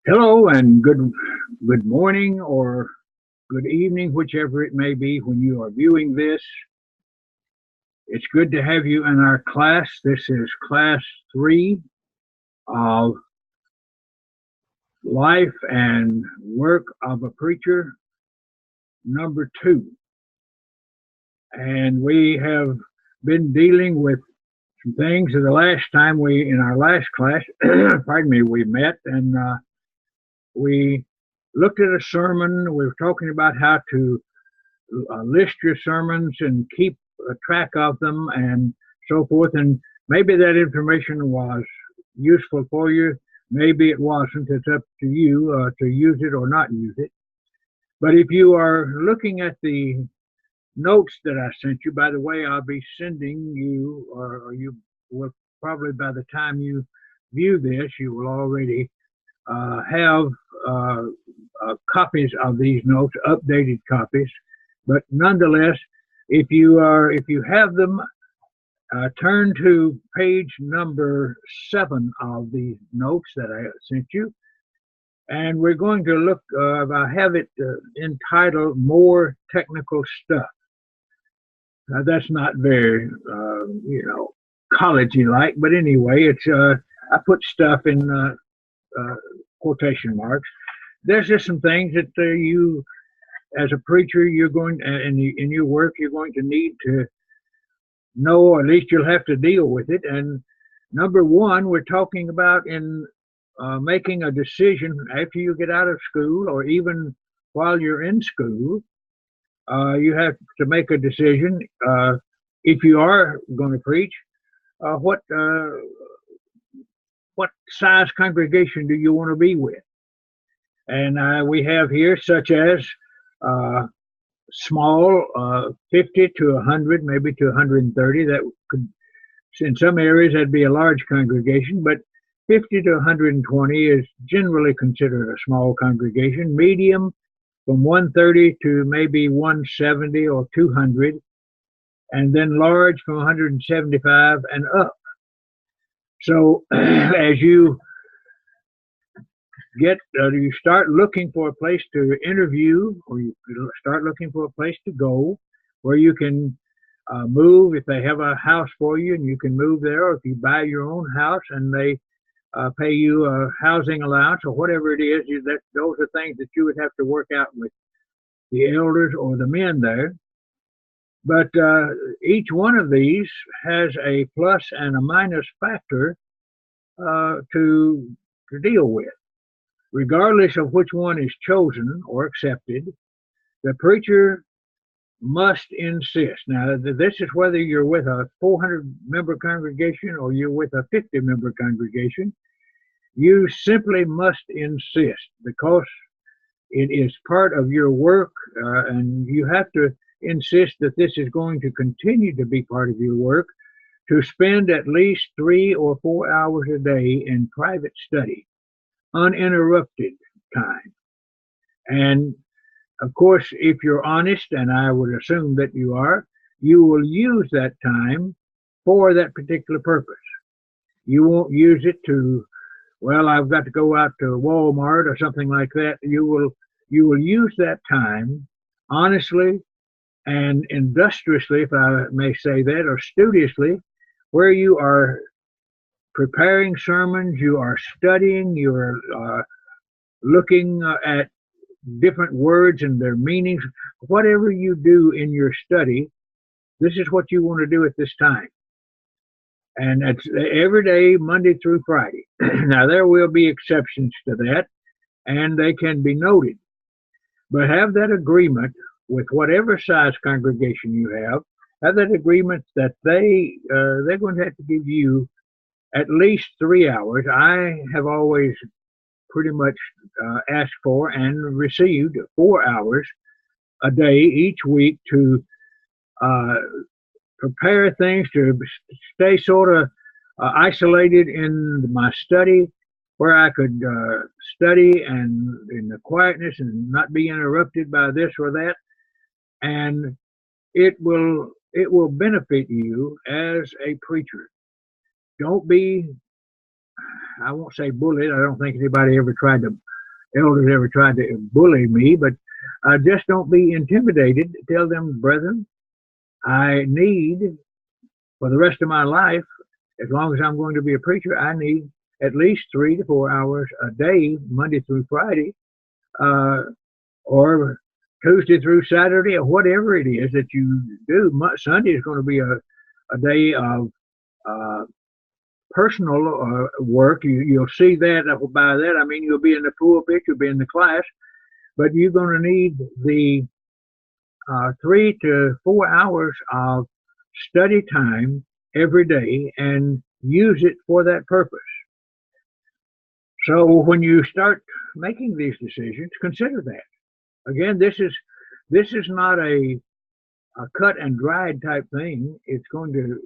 Hello and good morning or good evening, whichever it may be when you are viewing this. It's good to have you in our class. This is class 3 of Life and Work of a Preacher, number 2. And we have been dealing with some things. The last time in our last class, pardon me, we met and we looked at a sermon. We were talking about how to list your sermons and keep track of them and so forth. And maybe that information was useful for you. Maybe it wasn't. It's up to you to use it or not use it. But if you are looking at the notes that I sent you, by the way, I'll be sending you, or you will probably by the time you view this, you will already have copies of these notes, updated copies. But nonetheless, if you have them, turn to page number 7 of the notes that I sent you, and we're going to look. I have it entitled "More Technical Stuff." Now, that's not very, collegey like, but anyway, it's I put stuff in quotation marks. There's just some things that you, as a preacher, you're going in your work, you're going to need to know, or at least you'll have to deal with it. And number one, we're talking about in making a decision after you get out of school, or even while you're in school. You have to make a decision if you are going to preach. What size congregation do you want to be with? And we have here such as small, 50 to 100, maybe to 130. That could, in some areas, that'd be a large congregation, but 50 to 120 is generally considered a small congregation. Medium, from 130 to maybe 170 or 200, and then large from 175 and up. So as you you start looking for a place to interview, or you start looking for a place to go where you can move, if they have a house for you and you can move there, or if you buy your own house and they pay you a housing allowance or whatever it is, those are things that you would have to work out with the elders or the men there. But each one of these has a plus and a minus factor to deal with. Regardless of which one is chosen or accepted, the preacher must insist. Now, this is whether you're with a 400-member congregation or you're with a 50-member congregation. You simply must insist, because it is part of your work, and you have to insist that this is going to continue to be part of your work, to spend at least 3 or 4 hours a day in private study, uninterrupted time. And of course, if you're honest, and I would assume that you are, you will use that time for that particular purpose. You won't use it to, well, I've got to go out to Walmart or something like that. You will use that time honestly and industriously, if I may say that, or studiously, where you are preparing sermons, you are studying, you are looking at different words and their meanings. Whatever you do in your study, this is what you want to do at this time. And it's every day, Monday through Friday. Now, there will be exceptions to that, and they can be noted. But have that agreement with whatever size congregation you have that agreement that they're going to have to give you at least 3 hours. I have always pretty much asked for and received 4 hours a day each week to prepare things, to stay sort of isolated in my study, where I could study and in the quietness and not be interrupted by this or that. And it will benefit you as a preacher. Don't be, I won't say bullied. I don't think anybody ever tried to elders ever tried to bully me, but just don't be intimidated. Tell them, brethren, I need, for the rest of my life, as long as I'm going to be a preacher, I need at least 3 to 4 hours a day, Monday through Friday, or Tuesday through Saturday, or whatever it is that you do. Sunday is going to be a day of personal work. You'll see that by that. I mean, you'll be in the pulpit, you'll be in the class, but you're going to need the 3 to 4 hours of study time every day and use it for that purpose. So when you start making these decisions, consider that. Again, this is not a cut and dried type thing. It's going to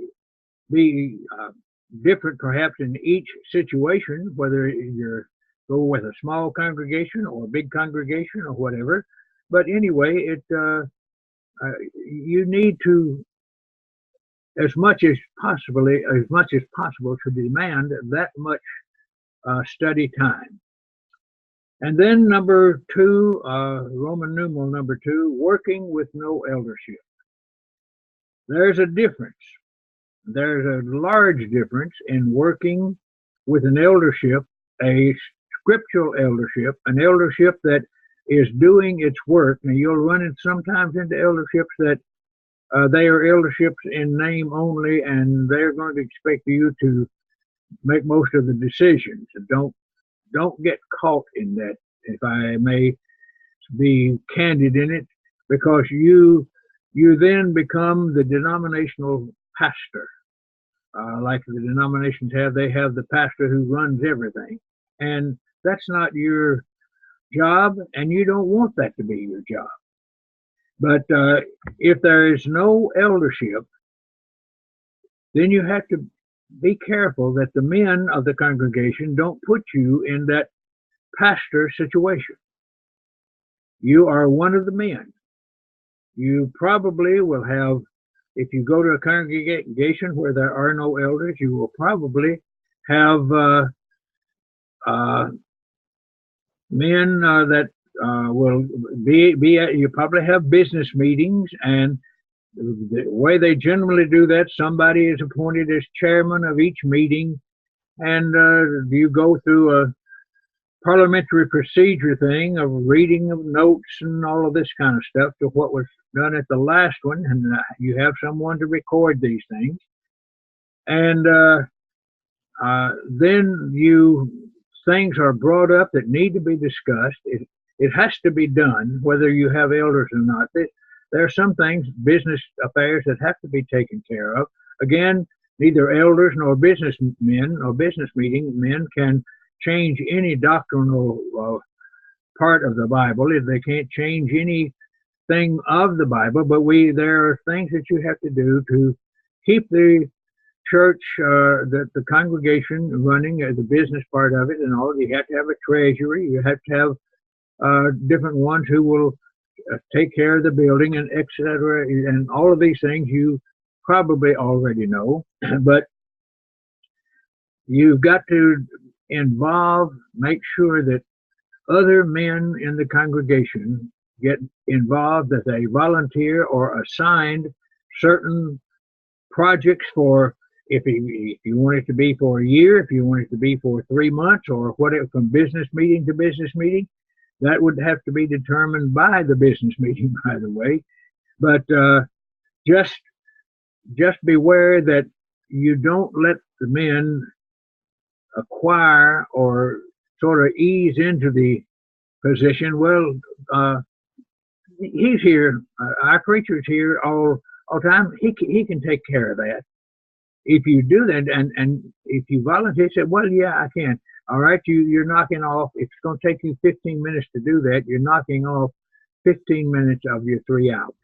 be different perhaps in each situation, whether you're go with a small congregation or a big congregation or whatever. But anyway, you need to, as much as possible, to demand that much study time. And then number 2, Roman numeral number 2, working with no eldership. There's a difference. There's a large difference in working with an eldership, a scriptural eldership, an eldership that is doing its work. Now, you'll run it sometimes into elderships that they are elderships in name only, and they're going to expect you to make most of the decisions. Don't get caught in that, if I may be candid in it, because you then become the denominational pastor. Like the denominations have, they have the pastor who runs everything. And that's not your job, and you don't want that to be your job. But if there is no eldership, then you have to be careful that the men of the congregation don't put you in that pastor situation. You are one of the men. You probably will have, if you go to a congregation where there are no elders, you will probably have men that will be you probably have business meetings, and the way they generally do that, somebody is appointed as chairman of each meeting, and you go through a parliamentary procedure thing of reading of notes and all of this kind of stuff to what was done at the last one, and you have someone to record these things, and then things are brought up that need to be discussed. It has to be done whether you have elders or not. There are some things, business affairs, that have to be taken care of. Again, neither elders nor businessmen or business meeting men can change any doctrinal part of the Bible. They can't change anything of the Bible, but there are things that you have to do to keep the church, the congregation running, the business part of it and all. You have to have a treasury. You have to have different ones who will take care of the building, and etc. And all of these things you probably already know, but you've got to make sure that other men in the congregation get involved, that they volunteer or assigned certain projects for, if you want it to be for a year, if you want it to be for 3 months, or whatever, from business meeting to business meeting. That would have to be determined by the business meeting, by the way. But just beware that you don't let the men acquire or sort of ease into the position. Well, he's here, our preacher's here all the time. He can take care of that. If you do that, and if you volunteer, say, well, yeah, I can. All right, you're knocking off, if it's going to take you 15 minutes to do that, you're knocking off 15 minutes of your 3 hours.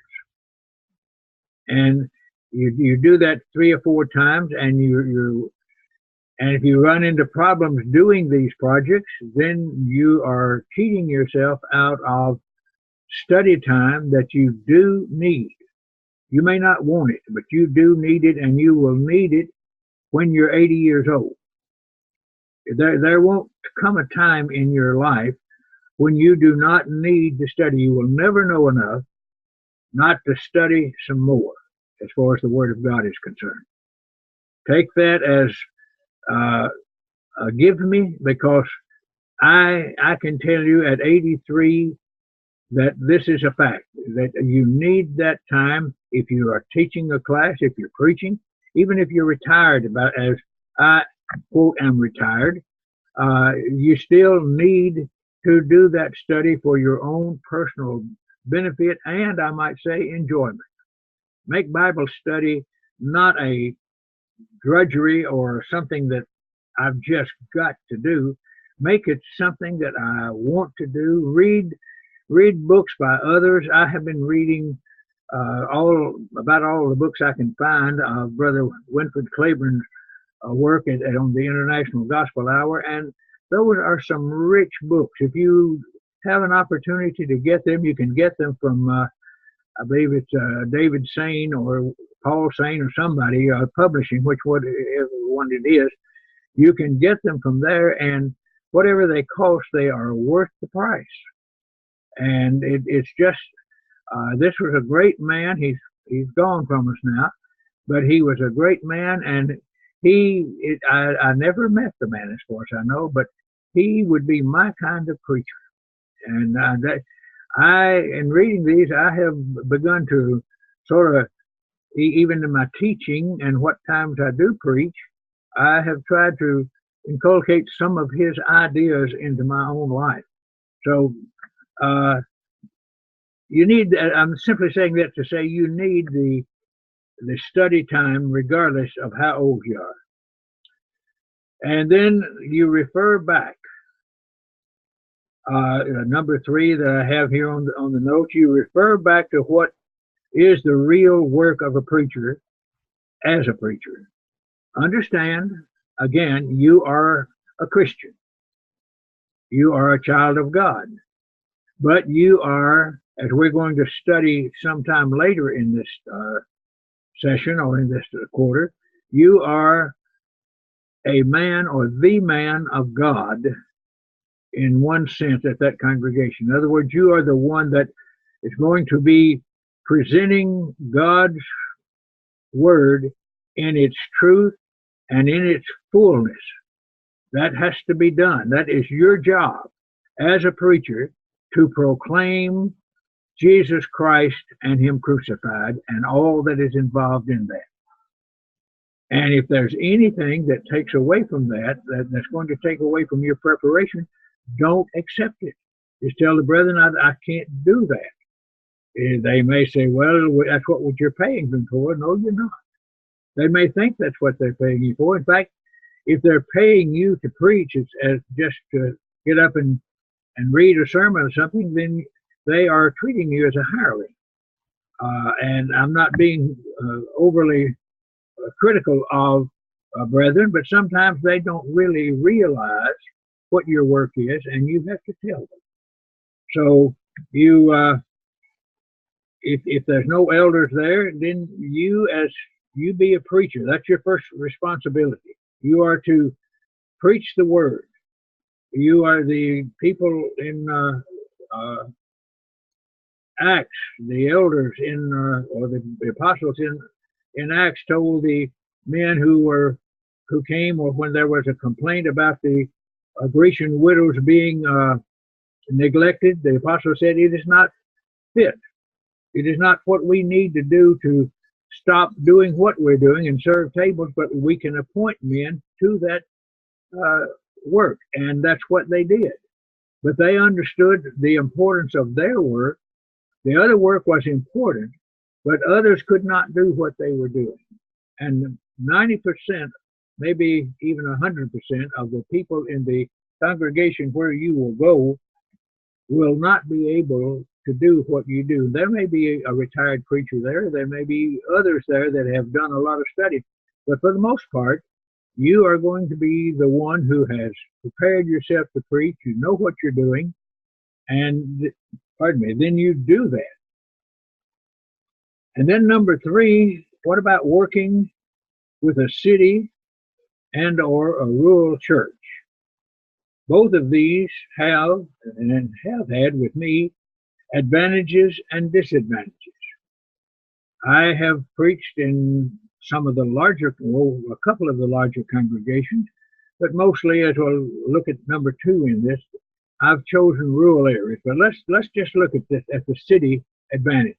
And you do that 3 or 4 times, and and if you run into problems doing these projects, then you are cheating yourself out of study time that you do need. You may not want it, but you do need it, and you will need it when you're 80 years old. There won't come a time in your life when you do not need to study. You will never know enough not to study some more as far as the Word of God is concerned. Take that as a give me, because I can tell you at 83 that this is a fact, that you need that time if you are teaching a class, if you're preaching, even if you're retired, about as I, quote, am retired, you still need to do that study for your own personal benefit and, I might say, enjoyment. Make Bible study not a drudgery or something that I've just got to do. Make it something that I want to do. Read books by others. I have been reading all the books I can find. Brother Winfred Claiborne's work on the International Gospel Hour, and those are some rich books. If you have an opportunity to get them, you can get them from, I believe it's David Sain or Paul Sain or somebody publishing, whatever one it is. You can get them from there, and whatever they cost, they are worth the price. And it's just, this was a great man. He's gone from us now, but he was a great man, and I never met the man as far as I know, but he would be my kind of preacher. And in reading these, I have begun to sort of, even in my teaching and what times I do preach, I have tried to inculcate some of his ideas into my own life. So you need, I'm simply saying that to say you need the study time regardless of how old you are. And then you refer back. Number 3 that I have here on the notes, you refer back to what is the real work of a preacher as a preacher. Understand, again, you are a Christian. You are a child of God. But you are, as we're going to study sometime later in this session or in this quarter, you are a man or the man of God in one sense at that congregation. In other words, you are the one that is going to be presenting God's word in its truth and in its fullness. That has to be done. That is your job as a preacher, to proclaim Jesus Christ and Him crucified and all that is involved in that. And if there's anything that takes away from that's going to take away from your preparation, don't accept it. Just tell the brethren, I can't do that. They may say, well, that's what you're paying them for. No, you're not. They may think that's what they're paying you for. In fact, if they're paying you to preach, it's as just to get up and read a sermon or something, then they are treating you as a hireling. And I'm not being overly critical of brethren, but sometimes they don't really realize what your work is, and you have to tell them. So you, if there's no elders there, then you be a preacher. That's your first responsibility. You are to preach the word. You are the people in Acts, the elders or the apostles in Acts told the men who came, or when there was a complaint about the Grecian widows being neglected, the apostle said, it is not fit. It is not what we need to do to stop doing what we're doing and serve tables, but we can appoint men to that work. And that's what they did. But they understood the importance of their work. The other work was important, but others could not do what they were doing. And 90%, maybe even 100% of the people in the congregation where you will go will not be able to do what you do. There may be a retired preacher there. There may be others there that have done a lot of study. But for the most part, you are going to be the one who has prepared yourself to preach. You know what you're doing. And, then you do that. And then number 3, what about working with a city and or a rural church? Both of these have and have had with me advantages and disadvantages. I have preached in some of the larger, well, a couple of the larger congregations, but mostly, as we'll look at number two in this, I've chosen rural areas. But let's just look at the city advantages.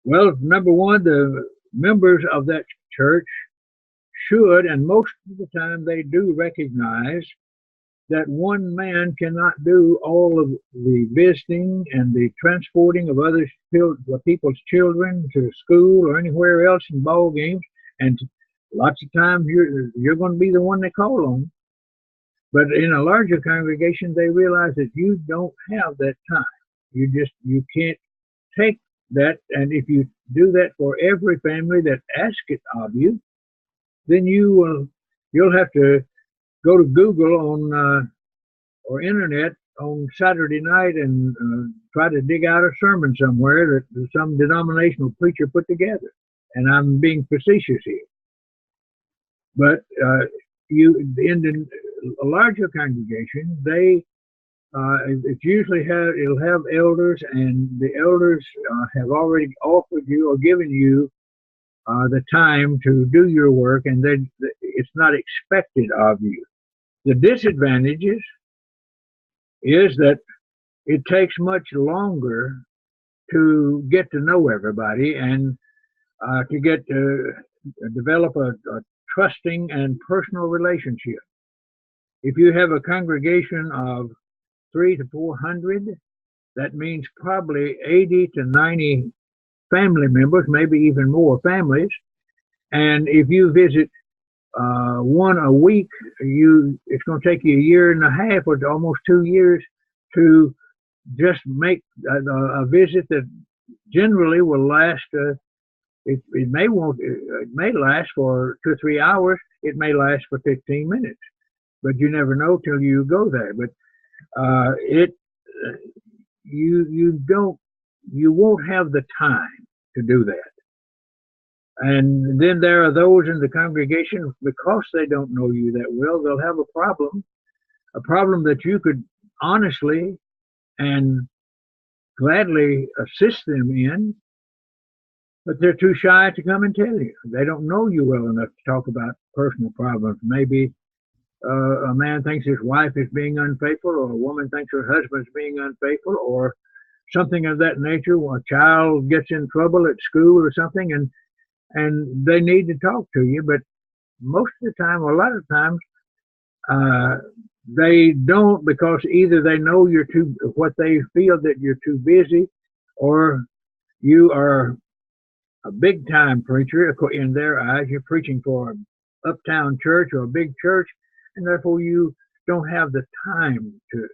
Well, number one, the members of that church should, and most of the time they do, recognize that one man cannot do all of the visiting and the transporting of other people's children to school or anywhere else in ball games. And lots of times you're going to be the one they call on. But in a larger congregation, they realize that you don't have that time. You can't take that. And if you do that for every family that asks it of you, then you'll have to go to Google on or internet on Saturday night and try to dig out a sermon somewhere that some denominational preacher put together. And I'm being facetious here. But in a larger congregation, it usually it'll have elders, and the elders have already offered you or given you the time to do your work, and then it's not expected of you. The disadvantages is that it takes much longer to get to know everybody and to get to develop a trusting and personal relationship. If you have a congregation of 300 to 400, that means probably 80 to 90 family members, maybe even more families. And if you visit one a week, it's going to take you a year and a half or almost 2 years to just make a visit that generally will last. It may last for 2 or 3 hours. It may last for 15 minutes, but you never know till you go there. But you won't have the time to do that. And then there are those in the congregation, because they don't know you that well, they'll have a problem that you could honestly and gladly assist them in, but they're too shy to come and tell you. They don't know you well enough to talk about personal problems. Maybe a man thinks his wife is being unfaithful, or a woman thinks her husband is being unfaithful, or something of that nature. When a child gets in trouble at school or something, and they need to talk to you, but most of the time, or a lot of times, they don't, because either they know what they feel that you're too busy, or you are a big time preacher in their eyes. You're preaching for an uptown church or a big church, and therefore you don't have the time to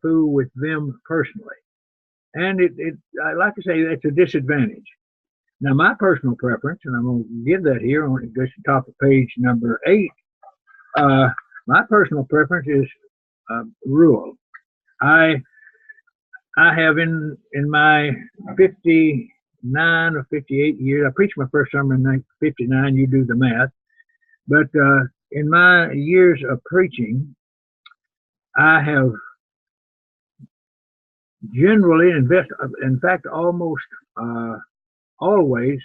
fool with them personally. And like I say, it's a disadvantage. Now, my personal preference, and I'm going to give that here on the top of page number 8, my personal preference is rural. I have in my 59 or 58 years, I preached my first sermon in 1959, you do the math, but in my years of preaching, I have generally, in fact, almost always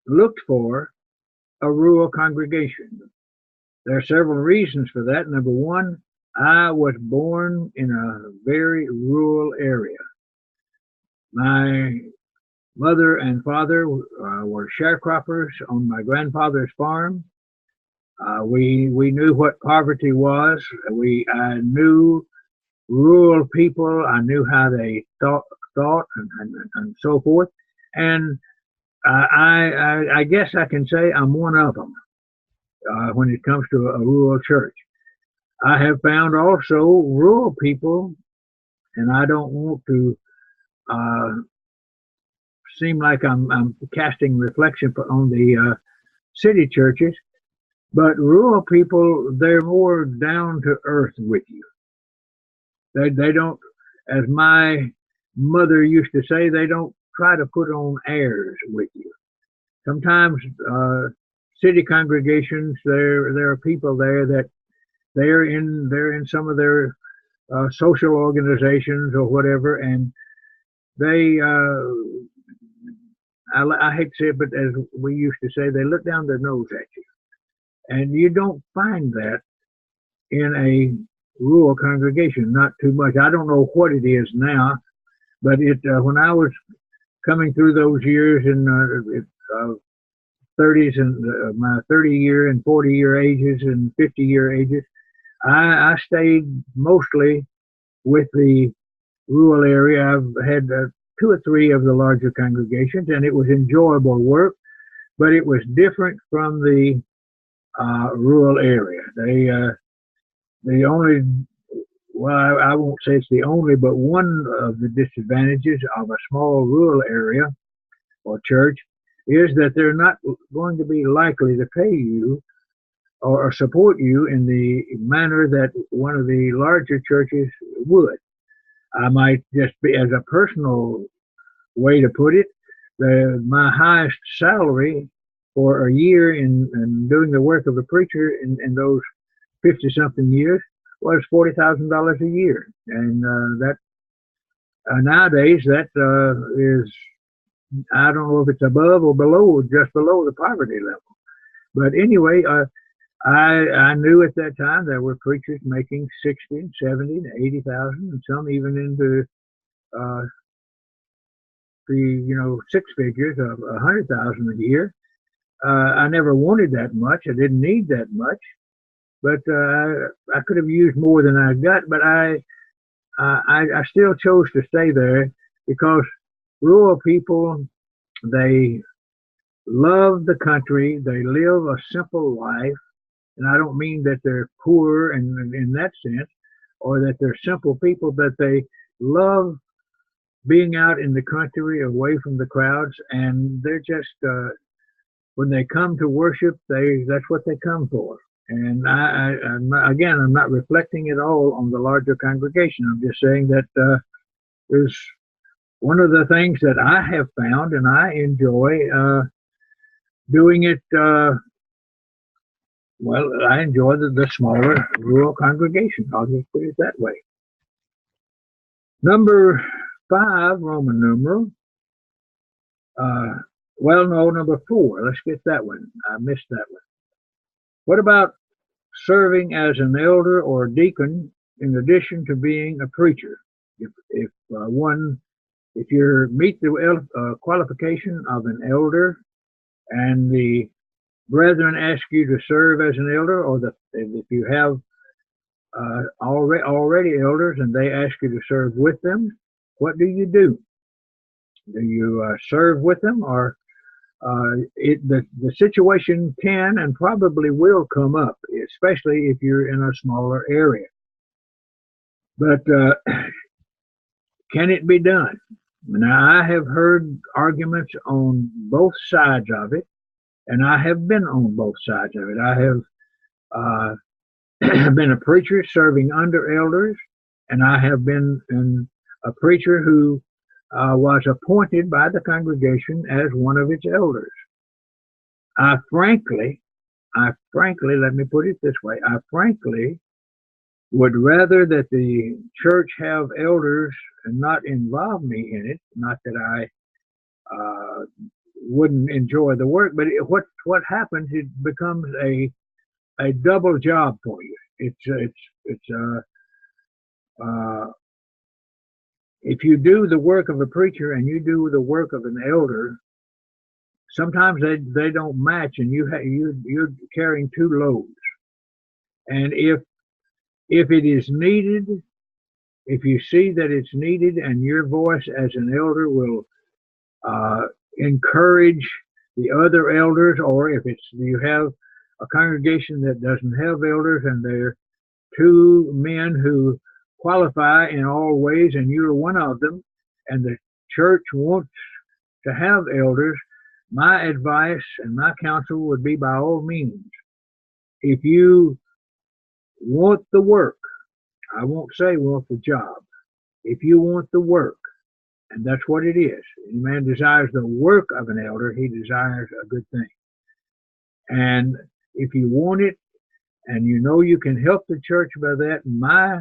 looked for a rural congregation. There are several reasons for that. Number one, I was born in a very rural area. My mother and father were sharecroppers on my grandfather's farm. We knew what poverty was. I knew rural people. I knew how they thought and so forth. And I guess I can say I'm one of them when it comes to a rural church. I have found also rural people, and I don't want to seem like I'm casting reflection on the city churches, but rural people, they're more down to earth with you. They don't, as my mother used to say, they don't try to put on airs with you. Sometimes city congregations, there are people there that they're in some of their social organizations or whatever, and they I hate to say it, but as we used to say, they look down their nose at you, and you don't find that in a rural congregation, not too much. I don't know what it is now, but it when I was coming through those years in 30s and my 30-year and 40-year ages and 50-year ages, I stayed mostly with the rural area. I've had two or three of the larger congregations, and it was enjoyable work, but it was different from the rural area. The only, well, I won't say it's the only, but one of the disadvantages of a small rural area or church is that they're not going to be likely to pay you or support you in the manner that one of the larger churches would. I might just be, as a personal way to put it, my highest salary for a year in doing the work of a preacher in those 50-something years was $40,000 a year, and that nowadays that is, I don't know if it's above or below, just below the poverty level. But anyway, I knew at that time there were preachers making 60 and 70 and 80,000, and some even into the six figures of 100,000 a year. I never wanted that much. I didn't need that much, but I could have used more than I got. But I still chose to stay there because rural people, they love the country. They live a simple life. And I don't mean that they're poor in that sense, or that they're simple people, but they love being out in the country away from the crowds. And they're just, when they come to worship, that's what they come for. And I'm not reflecting it all on the larger congregation. I'm just saying that there's one of the things that I have found, and I enjoy doing it. Well, I enjoy the smaller rural congregation. I'll just put it that way. Number 5, Roman numeral. Number 4. Let's get that one. I missed that one. What about serving as an elder or deacon in addition to being a preacher? If you meet the qualification of an elder, and the brethren ask you to serve as an elder, or if you have already elders and they ask you to serve with them, what do you do? Do you serve with them, or the situation can and probably will come up, especially if you're in a smaller area. But can it be done? Now, I have heard arguments on both sides of it, and I have been on both sides of it. I have been a preacher serving under elders, and I have been a preacher who was appointed by the congregation as one of its elders. I frankly, let me put it this way, I frankly would rather that the church have elders and not involve me in it. Not that I wouldn't enjoy the work, but what happens, it becomes a double job for you. If you do the work of a preacher and you do the work of an elder, sometimes they don't match, and you're carrying two loads. And if it is needed, if you see that it's needed, and your voice as an elder will encourage the other elders, or if you have a congregation that doesn't have elders and they're two men who qualify in all ways, and you're one of them, and the church wants to have elders, my advice and my counsel would be, by all means, if you want the work, I won't say want the job, if you want the work, and that's what it is. Any man desires the work of an elder, he desires a good thing. And if you want it, and you know you can help the church by that, my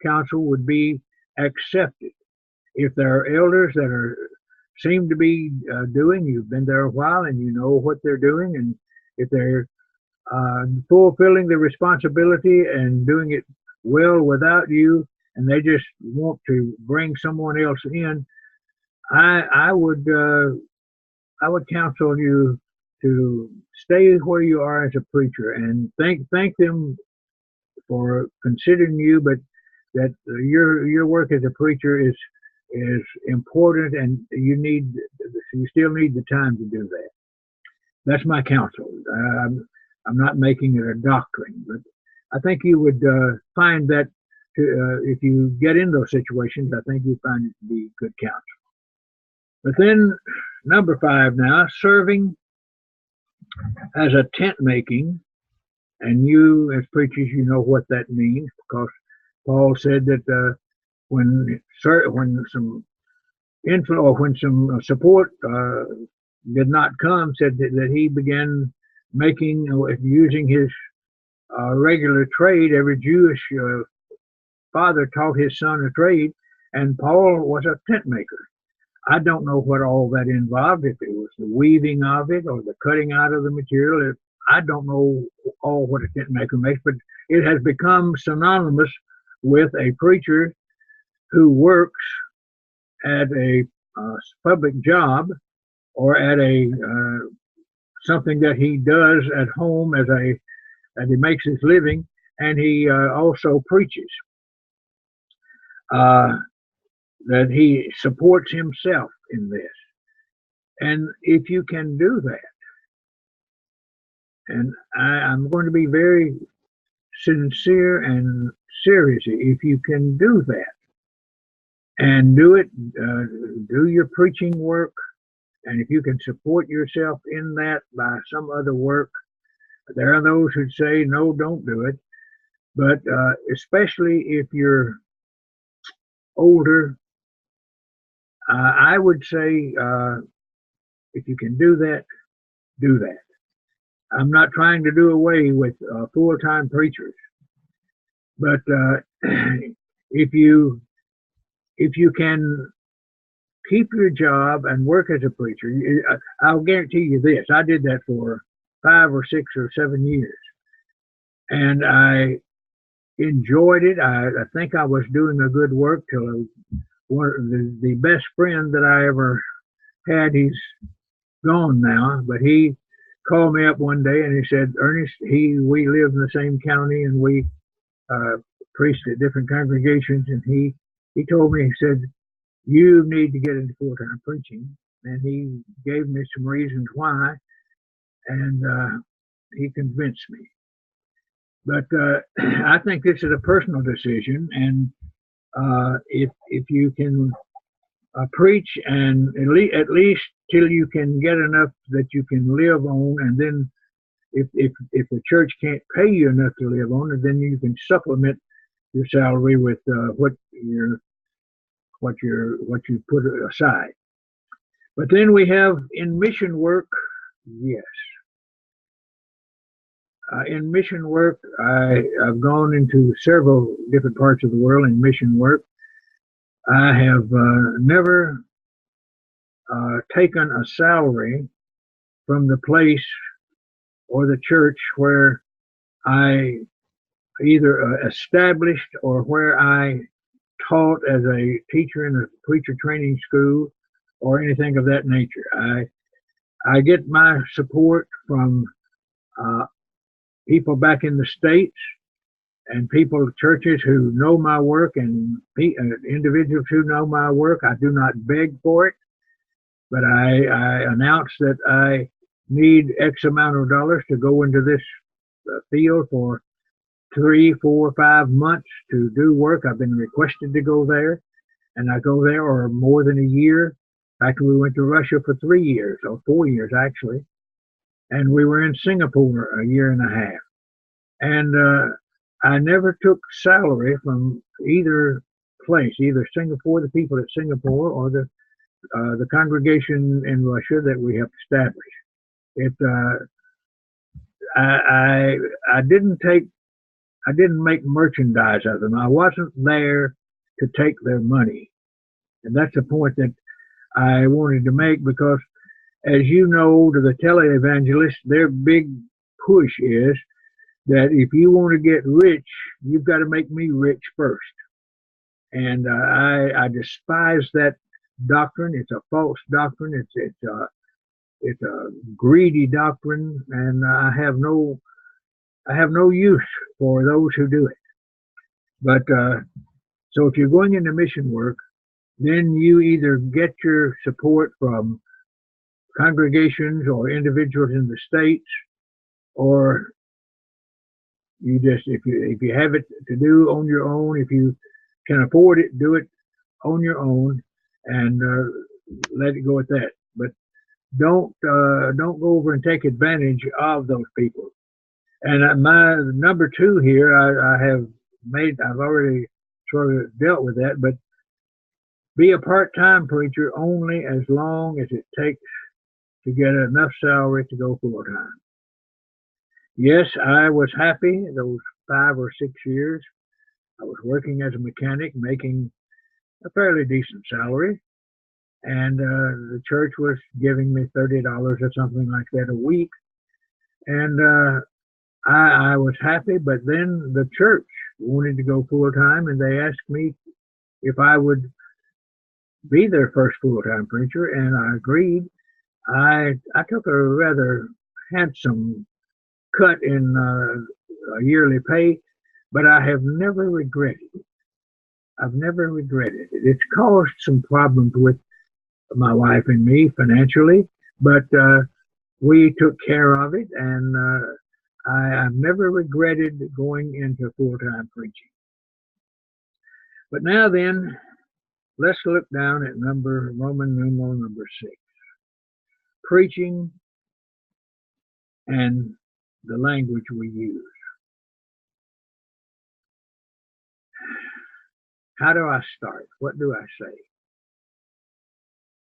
counsel would be accepted. If there are elders that seem to be doing, you've been there a while and you know what they're doing, and if they're fulfilling the responsibility and doing it well without you, and they just want to bring someone else in, I would counsel you to stay where you are as a preacher, and thank them for considering you, but that your work as a preacher is important, and you still need the time to do that. That's my counsel. I'm not making it a doctrine, but I think you would find that if you get in those situations, I think you find it to be good counsel. But then number 5 now, serving as a tent making, and you as preachers, you know what that means, because Paul said that when some support did not come, said that he began using his regular trade. Every Jewish father taught his son a trade, and Paul was a tent maker. I don't know what all that involved, if it was the weaving of it or the cutting out of the material. I don't know all what a tent maker makes, but it has become synonymous with a preacher who works at a public job or at a something that he does at home as he makes his living, and he also preaches. That he supports himself in this. And if you can do that, and I'm going to be very sincere and serious, if you can do that and do it, do your preaching work, and if you can support yourself in that by some other work, there are those who say, no, don't do it. But especially if you're older, I would say if you can do that, do that. I'm not trying to do away with full-time preachers, but if you can keep your job and work as a preacher, I'll guarantee you this: I did that for 5 or 6 or 7 years, and I enjoyed it. I think I was doing a good work till the best friend that I ever had, he's gone now, but he called me up one day and he said, Ernest, we live in the same county, and we preached at different congregations, and he told me, he said, you need to get into full-time preaching, and he gave me some reasons why, and he convinced me. But I think this is a personal decision, and if you can preach, and at least till you can get enough that you can live on, and then if the church can't pay you enough to live on, and then you can supplement your salary with what you put aside. But then we have in mission work, yes. In mission work, I've gone into several different parts of the world in mission work. I have never taken a salary from the place or the church where I either established or where I taught as a teacher in a preacher training school or anything of that nature. I get my support from people back in the States, and churches who know my work, and individuals who know my work. I do not beg for it, but I announce that I need X amount of dollars to go into this field for 3, 4, 5 months to do work. I've been requested to go there, and I go there or more than a year. In fact, we went to Russia for 3 years, or 4 years actually, and we were in Singapore a year and a half. And I never took salary from either place, either Singapore, the people at Singapore, or the congregation in Russia that we have established. I didn't take I didn't make merchandise of them. I wasn't there to take their money. And that's the point that I wanted to make, because as you know, to the televangelists, their big push is that if you want to get rich, you've got to make me rich first. And I despise that doctrine. It's a false doctrine. It's a greedy doctrine, and I have no use for those who do it. But so if you're going into mission work, then you either get your support from congregations or individuals in the states, or you just, if you have it to do on your own, if you can afford it, do it on your own, and let it go at that. But don't go over and take advantage of those people. And my number 2 here, I've already sort of dealt with that, but be a part-time preacher only as long as it takes to get enough salary to go full-time. Yes, I was happy those 5 or 6 years. I was working as a mechanic, making a fairly decent salary, and the church was giving me $30 or something like that a week, and I was happy. But then the church wanted to go full-time, and they asked me if I would be their first full-time preacher, and I agreed. I took a rather handsome cut in a yearly pay, but I have never regretted it. I've never regretted it. It's caused some problems with my wife and me financially, but we took care of it, and I've never regretted going into full-time preaching. But now then, let's look down at Roman numeral number 6. Preaching and the language we use. How do I start? What do I say?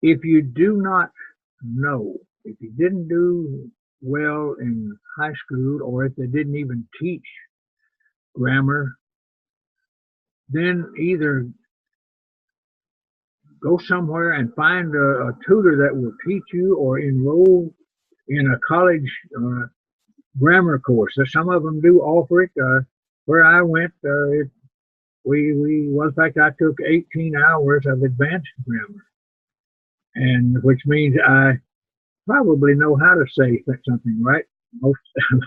If you do not know, if you didn't do well in high school, or if they didn't even teach grammar, then either go somewhere and find a tutor that will teach you, or enroll in a college grammar course. Some of them do offer it. Where I went, in fact, I took 18 hours of advanced grammar, and which means I probably know how to say something right. Most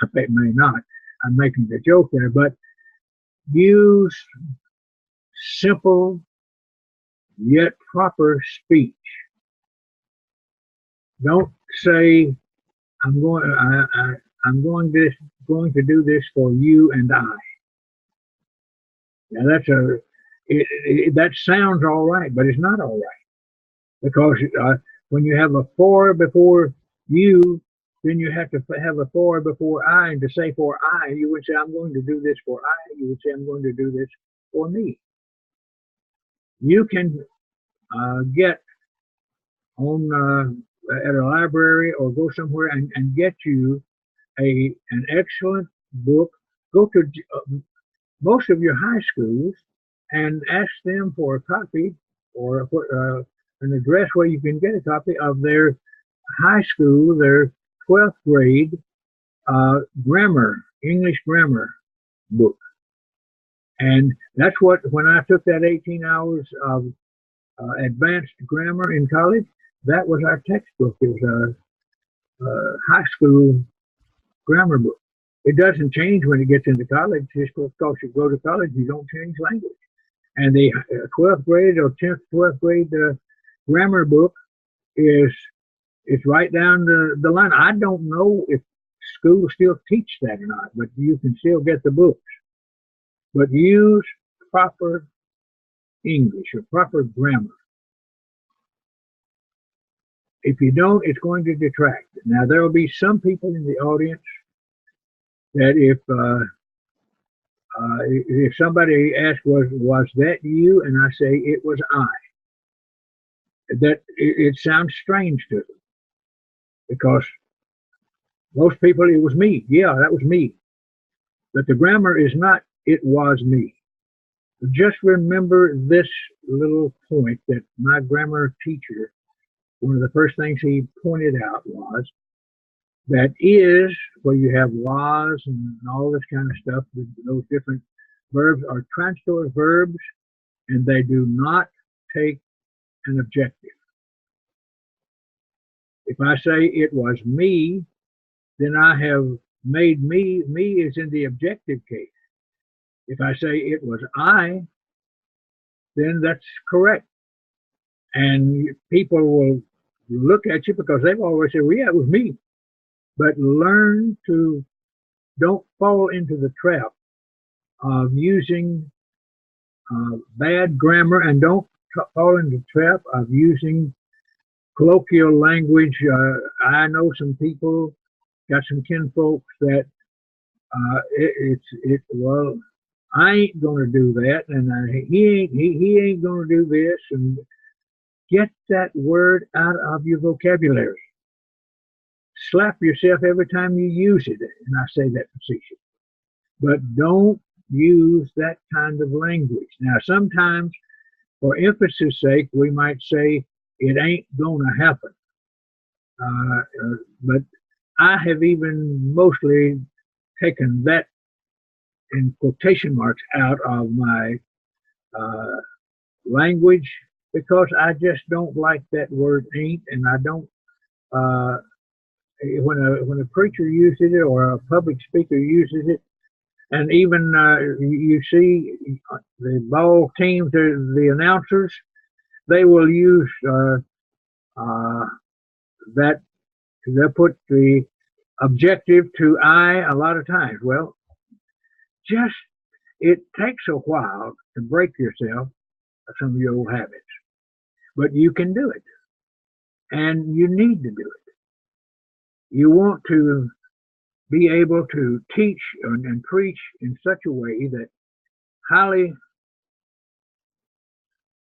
of it may not. I'm making a joke there, but use simple yet proper speech. Don't say, I'm going to do this for you and I. Now that sounds all right, but it's not all right, because when you have a for before you, then you have to have a for before I, and to say for I, you would say, I'm going to do this for I. You would say, I'm going to do this for me. You can get on at a library, or go somewhere and get you an excellent book. Go to most of your high schools and ask them for a copy, or an address where you can get a copy of their high school, their 12th grade English grammar book. And that's what, when I took that 18 hours of advanced grammar in college, that was our textbook. It was a high school grammar book. It doesn't change when it gets into college. Just because you go to college, you don't change language. And the 12th grade or 10th, 12th grade grammar book is right down the line. I don't know if schools still teach that or not, but you can still get the books. But use proper English or proper grammar. If you don't, it's going to detract. Now, there will be some people in the audience that if somebody asks, was that you? And I say, it was I. That it sounds strange to them, because most people, it was me. Yeah, that was me. But the grammar is not it was me. Just remember this little point that my grammar teacher, one of the first things he pointed out was that is, where you have was and all this kind of stuff, those different verbs are transitory verbs, and they do not take an objective. If I say it was me, then I have made me is in the objective case. If I say it was I, then that's correct. And people will look at you because they've always said, well, yeah, it was me. But learn to, don't fall into the trap of using bad grammar, and don't fall into the trap of using colloquial language. I know some people, got some kinfolks that well, I ain't going to do that, and he ain't going to do this, and get that word out of your vocabulary. Slap yourself every time you use it, and I say that facetious. But don't use that kind of language. Now, sometimes, for emphasis' sake, we might say it ain't going to happen. But I have even mostly taken that in quotation marks out of my language, because I just don't like that word ain't, and I don't, when a preacher uses it or a public speaker uses it, and even you see the ball teams, the announcers, they will use that, they'll put the objective to I a lot of times. Well, just, it takes a while to break yourself of some of your old habits, but you can do it, and you need to do it. You want to be able to teach and preach in such a way that highly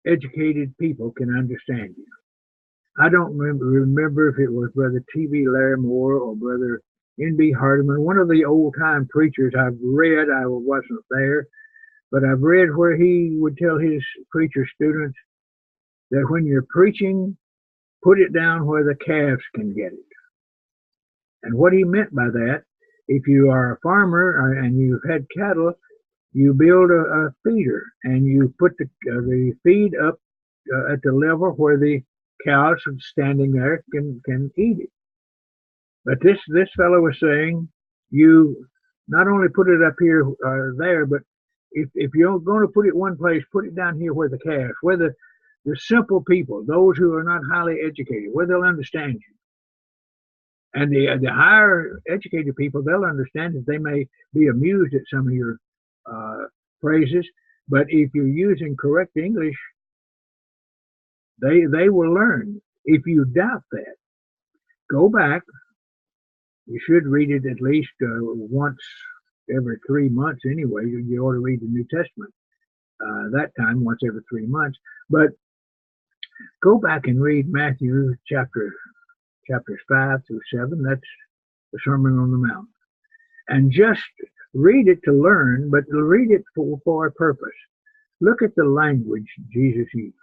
educated people can understand you. I don't remember if it was Brother T.B. Larimore or Brother N.B. Hardeman, one of the old-time preachers I've read. I wasn't there, but I've read where he would tell his preacher students that when you're preaching, put it down where the calves can get it. And what he meant by that, if you are a farmer and you've had cattle, you build a feeder and you put the feed up at the level where the cows standing there can eat it. But this fellow was saying, you not only put it up here or there, but if you're going to put it one place, put it down here where the calves, where the simple people, those who are not highly educated, where they'll understand you. And the higher educated people, they'll understand it. They may be amused at some of your phrases, but if you're using correct English, they will learn. If you doubt that, go back. You should read it at least once every 3 months anyway. You ought to read the New Testament that time, once every 3 months. But go back and read Matthew chapters 5 through 7. That's the Sermon on the Mount. And just read it to learn, but read it for a purpose. Look at the language Jesus used.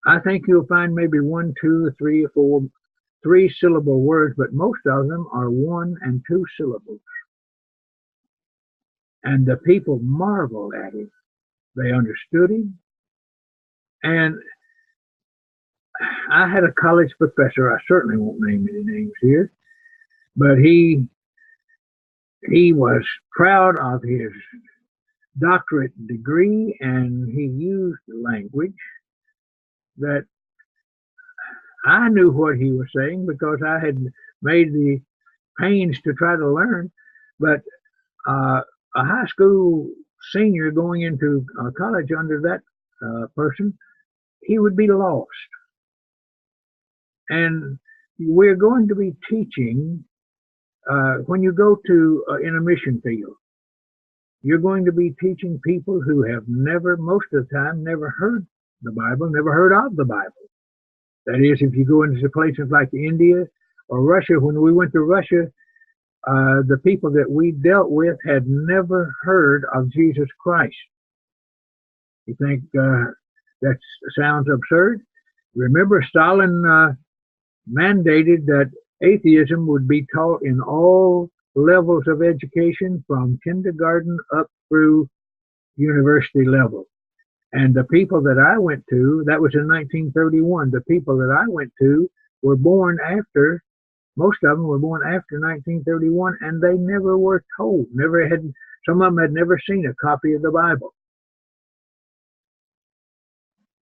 I think you'll find maybe 1, 2, 3, or 4 3-syllable words, but most of them are 1 and 2 syllables. And the people marveled at it. They understood him. And I had a college professor, I certainly won't name any names here, but he was proud of his doctorate degree, and he used language that I knew what he was saying because I had made the pains to try to learn. But a high school senior going into college under that person, he would be lost. And we're going to be teaching, when you go to in a mission field, you're going to be teaching people who have never, most of the time, never heard the Bible, never heard of the Bible. That is, if you go into places like India or Russia. When we went to Russia, the people that we dealt with had never heard of Jesus Christ. You think that sounds absurd? Remember, Stalin mandated that atheism would be taught in all levels of education from kindergarten up through university level. And the people that I went to, that was in 1931, the people that I went to were born after, most of them were born after 1931, and they never were told, some of them had never seen a copy of the Bible.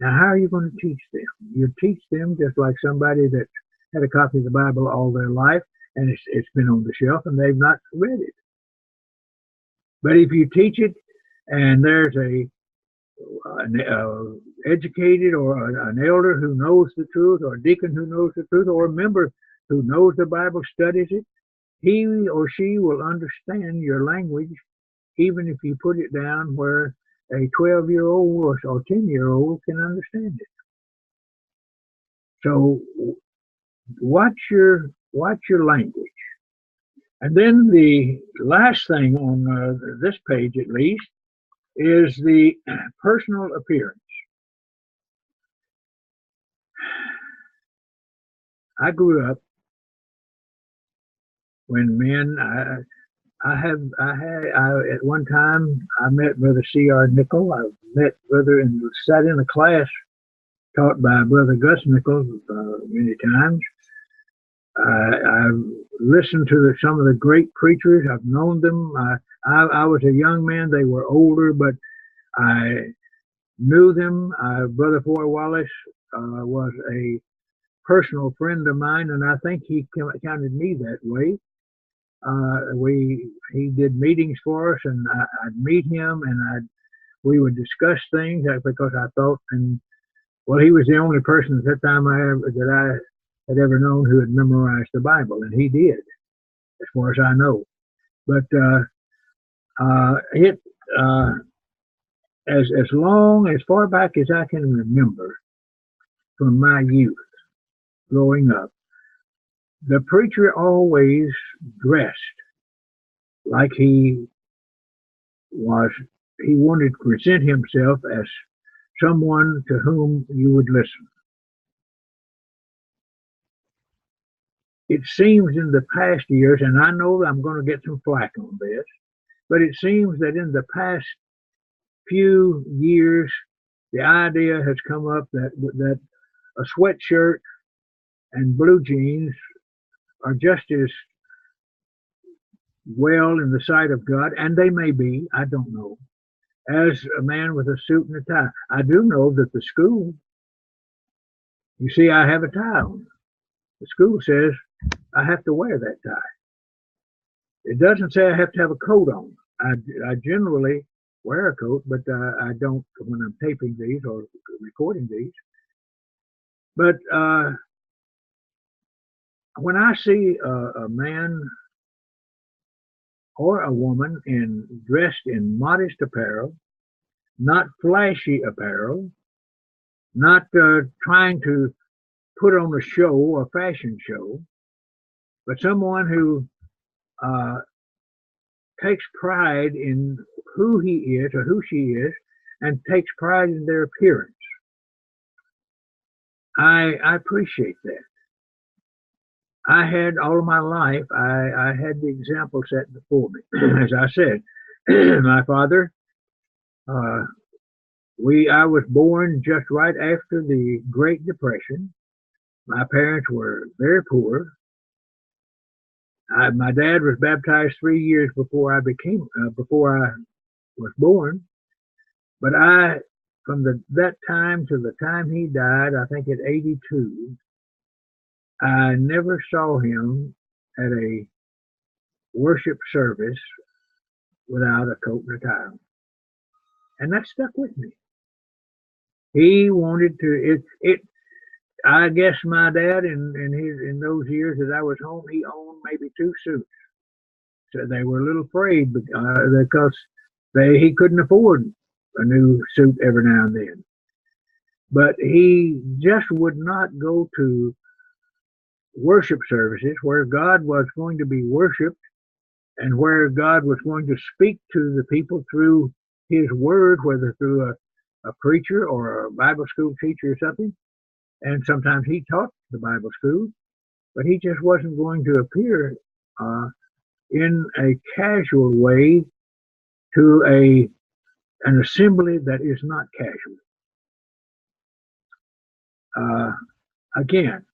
Now, how are you going to teach them? You teach them just like somebody that had a copy of the Bible all their life, and it's been on the shelf, and they've not read it. But if you teach it, and there's an educated or an elder who knows the truth, or a deacon who knows the truth, or a member who knows the Bible, studies it, he or she will understand your language, even if you put it down where a 12-year-old or 10-year-old can understand it. So watch your language. And then the last thing on this page, at least, is the personal appearance. I grew up when men. At one time I met Brother C.R. Nichol. I met Brother and sat in a class taught by Brother Gus Nichols many times. I've listened to some of the great preachers. I've known them. I was a young man. They were older, but I knew them. Brother Foy Wallace was a personal friend of mine, and I think he counted me that way. He did meetings for us, and I'd meet him, and we would discuss things because I thought, and well, he was the only person at that time that I had ever known who had memorized the Bible, and he did, as far as I know. But as far back as I can remember, from my youth, growing up, the preacher always dressed like he wanted to present himself as someone to whom you would listen. It seems in the past years, and I know I'm going to get some flack on this, but it seems that in the past few years, the idea has come up that a sweatshirt and blue jeans are just as well in the sight of God, and they may be, I don't know, as a man with a suit and a tie. I do know that the school, you see, I have a tie on. The school says I have to wear that tie. It doesn't say I have to have a coat on. I generally wear a coat, but I don't when I'm taping these or recording these. But when I see a man or a woman dressed in modest apparel, not flashy apparel, not trying to put on a show, a fashion show, but someone who takes pride in who he is or who she is and takes pride in their appearance. I appreciate that. I had all of my life, I had the example set before me. As I said, my father, I was born just right after the Great Depression. My parents were very poor. My dad was baptized 3 years before I was born. But from that time to the time he died, I think at 82, I never saw him at a worship service without a coat and a tie. And that stuck with me. He wanted to, I guess my dad in those years that I was home, he owned maybe 2 suits. So they were a little afraid because he couldn't afford a new suit every now and then. But he just would not go to worship services where God was going to be worshiped and where God was going to speak to the people through His Word, whether through a preacher or a Bible school teacher or something. And sometimes he taught the Bible school, but he just wasn't going to appear in a casual way to an assembly that is not casual. Again,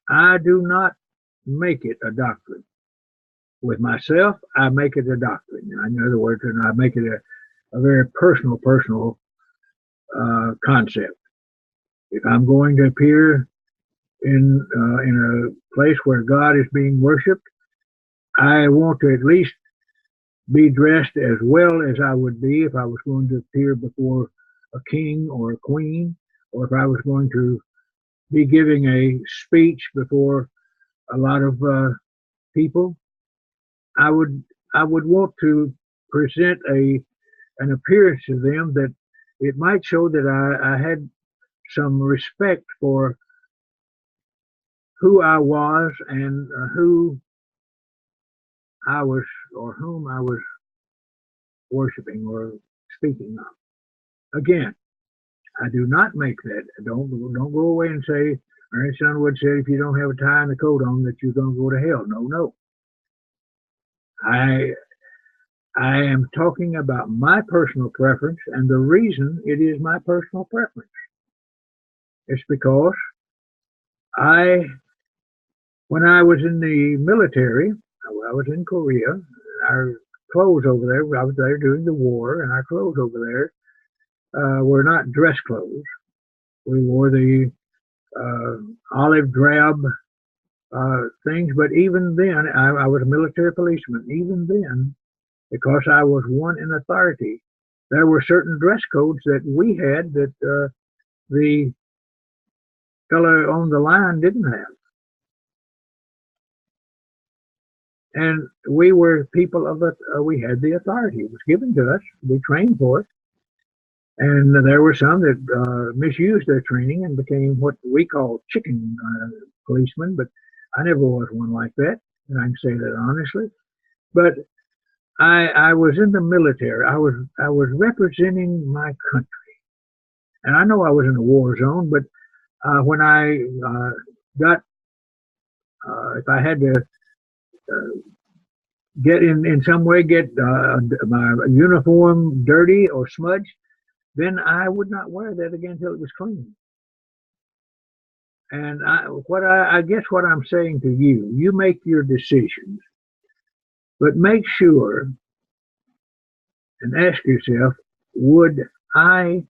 I do not make it a doctrine. With myself, I make it a doctrine. In other words, and I make it a very personal concept. If I'm going to appear in a place where God is being worshipped, I want to at least be dressed as well as I would be if I was going to appear before a king or a queen, or if I was going to be giving a speech before a lot of people. I would want to present an appearance to them that it might show that I had some respect for who I was and who I was, or whom I was worshiping or speaking of. Again, I do not make that. Don't go away and say, Ernest Underwood said, if you don't have a tie and a coat on, that you're going to go to hell. No. I am talking about my personal preference, and the reason it is my personal preference is because when I was in the military, I was in Korea. Our clothes over there, I was there during the war, and our clothes over there were not dress clothes. We wore the olive drab things, but even then, I was a military policeman. Even then, because I was one in authority, there were certain dress codes that we had that the fellow on the line didn't have. And we were people of it. We had the authority. It was given to us. We trained for it. And there were some that misused their training and became what we call chicken policemen, but I never was one like that, and I can say that honestly. But I was in the military. I was representing my country, and I know I was in a war zone. But when I got, if I had to get in some way, get my uniform dirty or smudged, then I would not wear that again until it was clean. And I guess what I'm saying to you, you make your decisions, but make sure and ask yourself, would I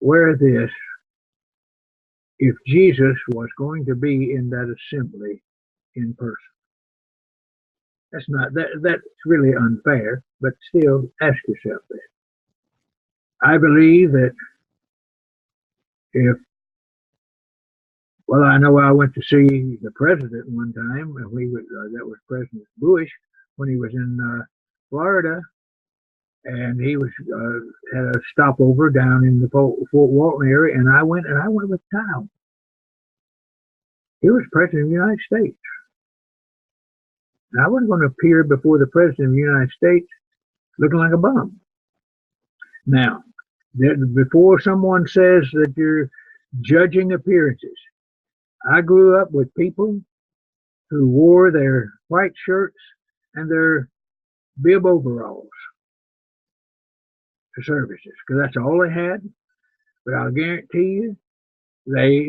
wear this if Jesus was going to be in that assembly in person? That's really unfair, but still ask yourself that. I believe that well, I know I went to see the president one time, and that was President Bush when he was in Florida, and he was had a stopover down in the Fort Walton area, and I went with Kyle. He was president of the United States. And I wasn't going to appear before the president of the United States looking like a bum. Now, before someone says that you're judging appearances, I grew up with people who wore their white shirts and their bib overalls to services, because that's all they had. But I'll guarantee you,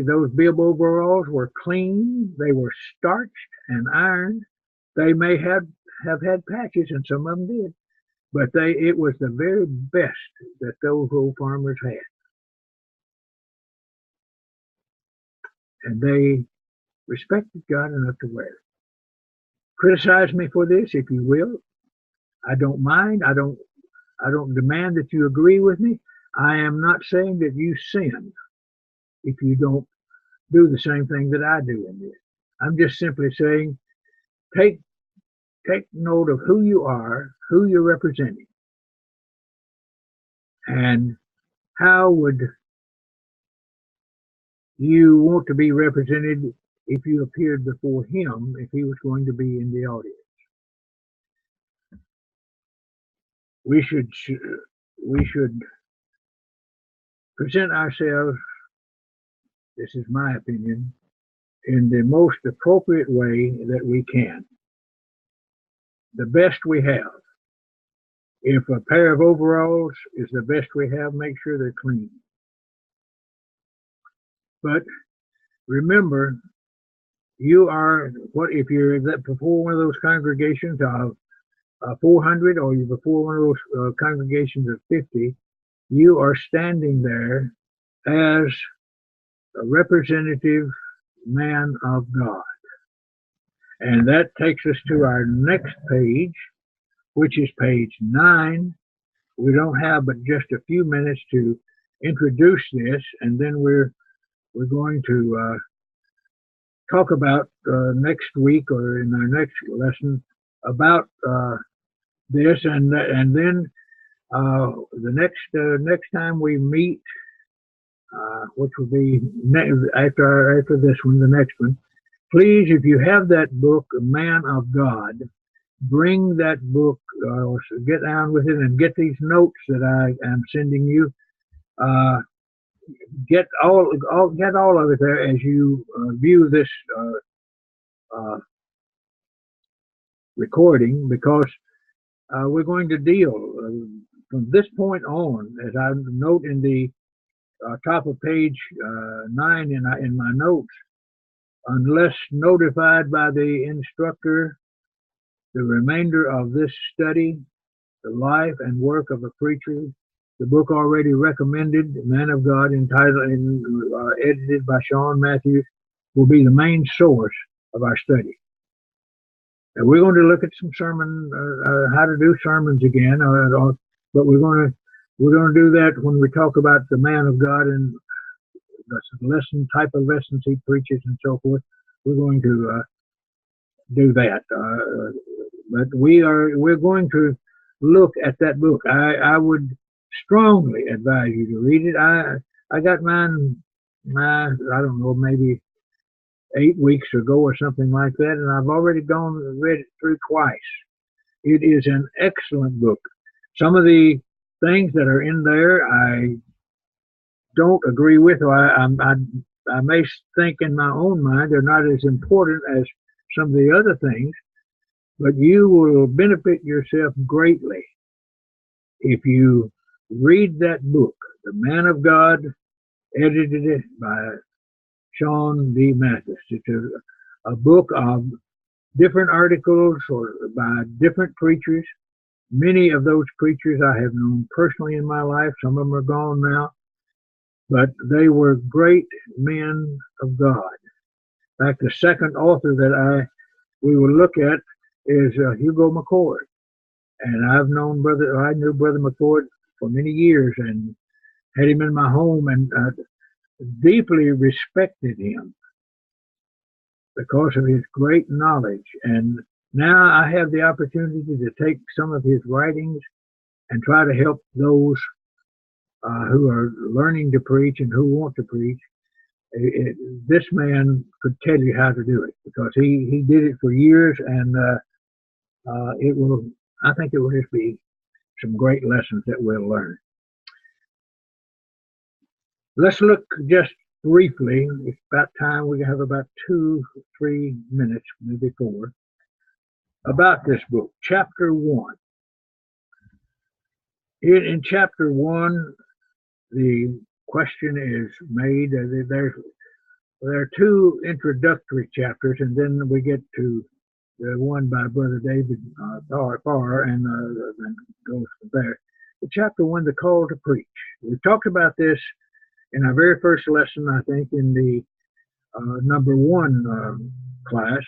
those bib overalls were clean, they were starched and ironed. They may have had patches, and some of them did, but it was the very best that those old farmers had. And they respected God enough to wear it. Criticize me for this if you will. I don't mind. I don't demand that you agree with me. I am not saying that you sin if you don't do the same thing that I do in this. I'm just simply saying, take note of who you are, who you're representing, and how would you want to be represented if you appeared before him, if he was going to be in the audience. we should present ourselves, this is my opinion, in the most appropriate way that we can. The best we have. If a pair of overalls is the best we have, make sure they're clean. But remember, you are, what if you're before one of those congregations of 400, or you're before one of those congregations of 50, you are standing there as a representative man of God. And that takes us to our next page, which is page 9. We don't have but just a few minutes to introduce this, and then we're going to talk about next week or in our next lesson about this, and then the next time we meet, which will be after this one, the next one. Please, if you have that book, Man of God, bring that book, get down with it, and get these notes that I am sending you. Get all of it there as you view this recording, because we're going to deal from this point on, as I note in the top of page 9 in my notes, unless notified by the instructor, the remainder of this study, the life and work of a preacher, the book already recommended, Man of God, entitled and edited by Sean Matthews, will be the main source of our study. And we're going to look at some sermon, how to do sermons again, but we're going to do that when we talk about the Man of God and the type of lessons he preaches and so forth. We're going to do that, but we're going to look at that book. I would strongly advise you to read it. I got mine, I don't know, maybe 8 weeks ago or something like that, and I've already gone and read it through twice. It is an excellent book. Some of the things that are in there I don't agree with, or I may think in my own mind they're not as important as some of the other things, but you will benefit yourself greatly if you read that book, The Man of God, edited by Sean D. Mathis. It's a book of different articles or by different preachers. Many of those preachers I have known personally in my life. Some of them are gone now, but they were great men of God. In fact, the second author that we will look at is Hugo McCord, and I knew Brother McCord for many years and had him in my home and deeply respected him because of his great knowledge. And now I have the opportunity to take some of his writings and try to help those who are learning to preach and who want to preach. This man could tell you how to do it because he did it for years, and I think it will just be some great lessons that we'll learn. Let's look just briefly, it's about time, we have about 2-3 minutes, maybe 4, about this book, chapter 1. In chapter 1, the question is made, there are 2 introductory chapters, and then we get to the one by Brother David Farr, and then goes from there. The chapter 1, the call to preach. We talked about this in our very first lesson, I think, in the number 1 class.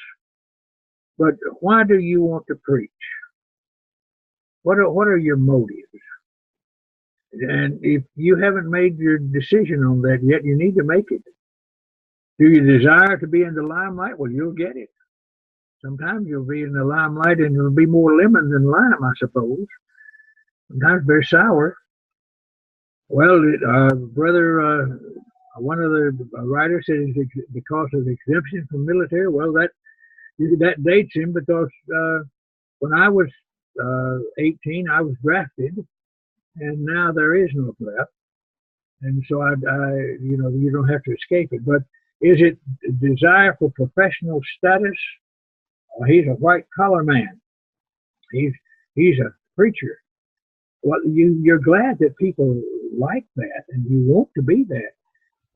But why do you want to preach? What are your motives? And if you haven't made your decision on that yet, you need to make it. Do you desire to be in the limelight? Well, you'll get it. Sometimes you'll be in the limelight and it'll be more lemon than lime, I suppose. Sometimes very sour. Well, one of the writers said it's because of exemption from military. Well, that dates him because when I was 18, I was drafted, and now there is no draft. And so you don't have to escape it. But is it desire for professional status? He's a white collar man. He's a preacher. Well, you're glad that people like that and you want to be that,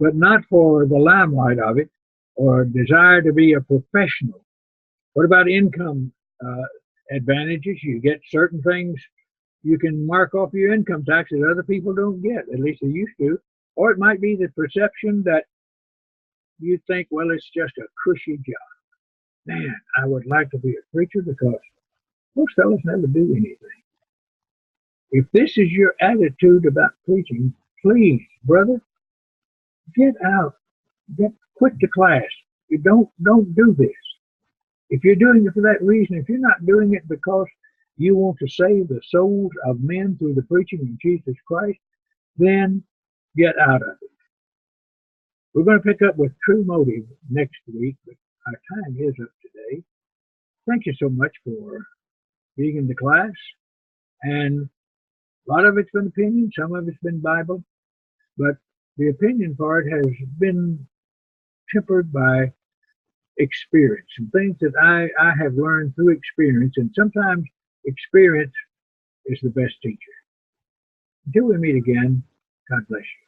but not for the limelight of it or desire to be a professional. What about income advantages? You get certain things. You can mark off your income tax that other people don't get, at least they used to. Or it might be the perception that you think, well, it's just a cushy job. Man, I would like to be a preacher because most fellas never do anything. If this is your attitude about preaching, please, brother, get out. Quit the class. You don't do this. If you're doing it for that reason, if you're not doing it because you want to save the souls of men through the preaching of Jesus Christ, then get out of it. We're going to pick up with true motive next week, but our time is up today. Thank you so much for being in the class. And a lot of it's been opinion, some of it's been Bible, but the opinion part has been tempered by experience and things that I have learned through experience, and sometimes experience is the best teacher. Until we meet again, God bless you.